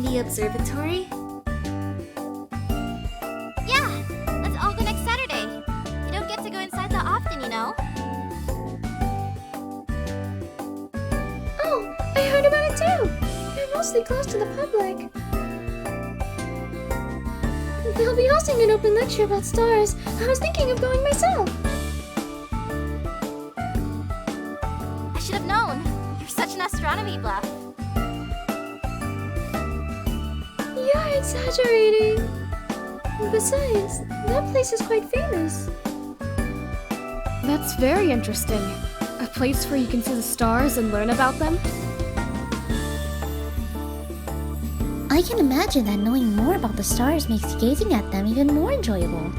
The observatory? Yeah, let's all go next Saturday. You don't get to go inside that often, you know. Oh, I heard about it too! They're mostly closed to the public. They'll be hosting an open lecture about stars. I was thinking of going myself. I should have known. You're such an astronomy buff. You're exaggerating. Besides, that place is quite famous. That's very interesting. A place where you can see the stars and learn about them? I can imagine that knowing more about the stars makes gazing at them even more enjoyable.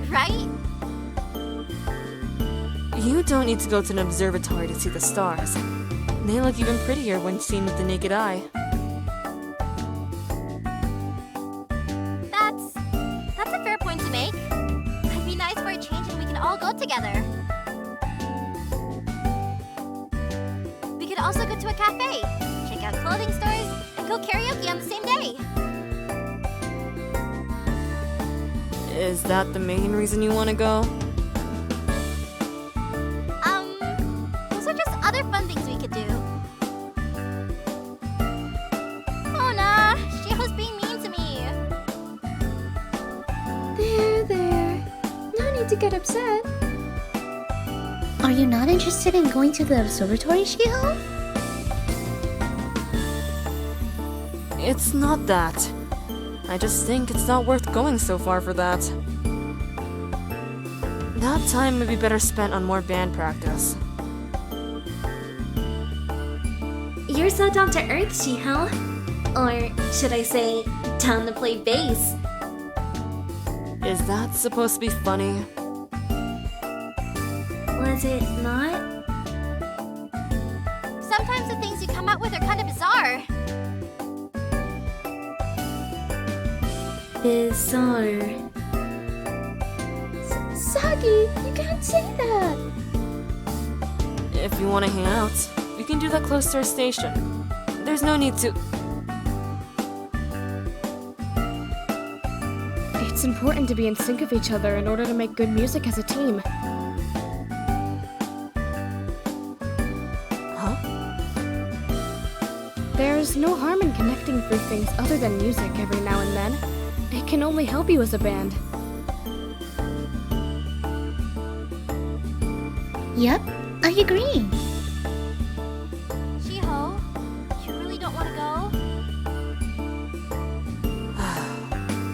Right? You don't need to go to an observatory to see the stars. They look even prettier when seen with the naked eye. That's a fair point to make. It'd be nice for a change and we can all go together. We could also go to a cafe, check out clothing stores, and go karaoke on the same day. Is that the main reason you want to go? Those are just other fun things we could do. Oh nah, Shiho's being mean to me. There. No need to get upset. Are you not interested in going to the observatory, Shiho? It's not that. I just think it's not worth going so far for that. That time would be better spent on more band practice. You're so down to earth, Shiho. Or should I say, down to play bass. Is that supposed to be funny? Was it not? Sometimes the things you come up with are kind of bizarre. Bizarre. Saki, you can't say that! If you want to hang out, we can do that close to our station. There's no need to... It's important to be in sync with each other in order to make good music as a team. Huh? There's no harm in connecting through things other than music every now and then. It can only help you as a band. Yep, I agree. Shiho, you really don't want to go?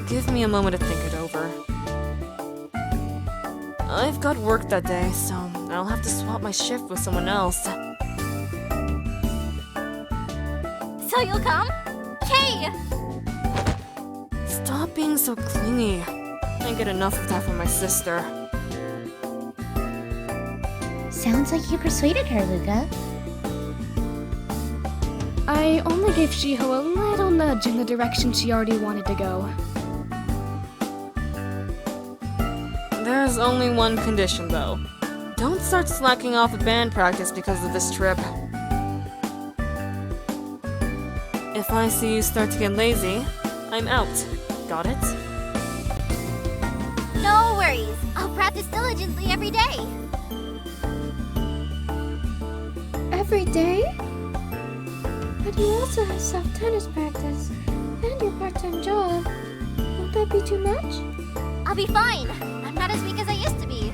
Give me a moment to think it over. I've got work that day, so I'll have to swap my shift with someone else. So you'll come? Yay! Stop being so clingy. I get enough of that from my sister. Sounds like you persuaded her, Luka. I only gave Shiho a little nudge in the direction she already wanted to go. There's only one condition, though. Don't start slacking off at band practice because of this trip. If I see you start to get lazy, I'm out. Got it? No worries. I'll practice diligently every day. Every day? But you also have self-tennis practice and your part-time job. Won't that be too much? I'll be fine. I'm not as weak as I used to be.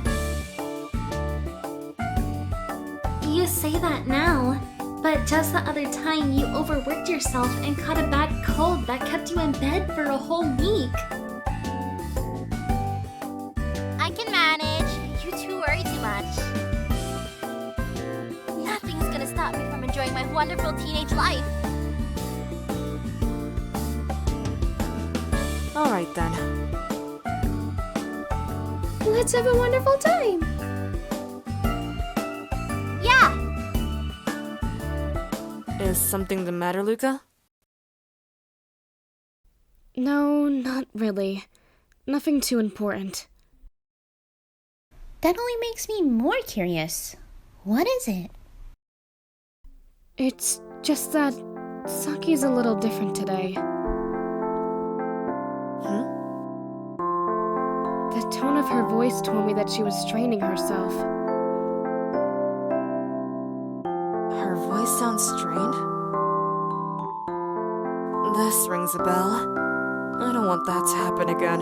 You say that now, but just the other time you overworked yourself and caught a bad cold that kept you in bed for a whole week. I can manage. You two worry too much. Nothing's gonna stop me from enjoying my wonderful teenage life. Alright then. Let's have a wonderful time! Yeah! Is something the matter, Luka? No, not really. Nothing too important. That only makes me more curious. What is it? It's just that Saki's a little different today. The tone of her voice told me that she was straining herself. Her voice sounds strained? This rings a bell. I don't want that to happen again.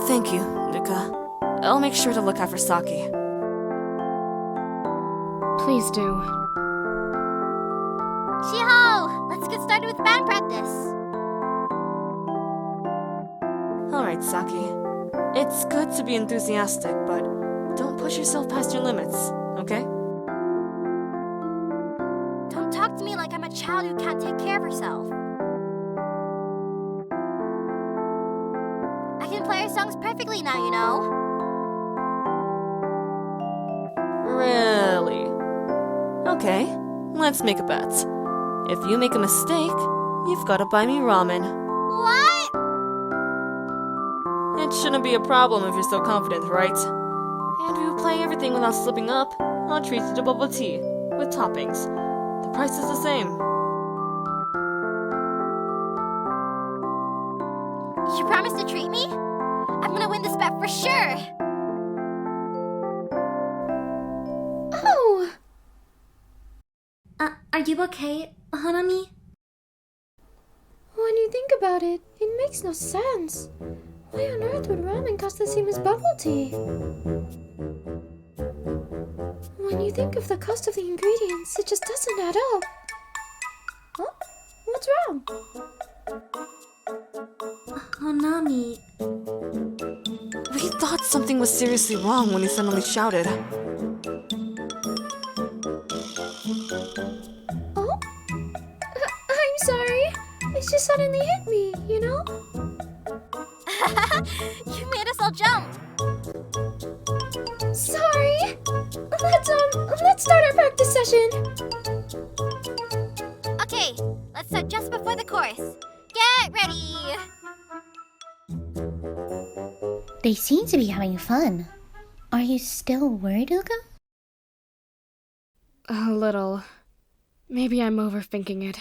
Thank you, Luka. I'll make sure to look out for Saki. Please do. Shiho! Let's get started with band practice. Alright, Saki. It's good to be enthusiastic, but don't push yourself past your limits, okay? Don't talk to me like I'm a child who can't take care of herself. I can play her songs perfectly now, you know. Really? Okay, let's make a bet. If you make a mistake, you've got to buy me ramen. What? It shouldn't be a problem if you're so confident, right? And if you play everything without slipping up, I'll treat you to bubble tea, with toppings. The price is the same. You promise to treat me? I'm gonna win this bet for sure! Oh! Are you okay, Honami? When you think about it, it makes no sense. Why on earth would ramen cost the same as bubble tea? When you think of the cost of the ingredients, it just doesn't add up. Huh? What's wrong? Honami, We thought something was seriously wrong when he suddenly shouted. Oh? I'm sorry. It just suddenly hit me, you know? You made us all jump! Sorry. Let's start our practice session. Okay, let's start just before the chorus. Get ready! They seem to be having fun. Are you still worried, Luka? A little. Maybe I'm overthinking it.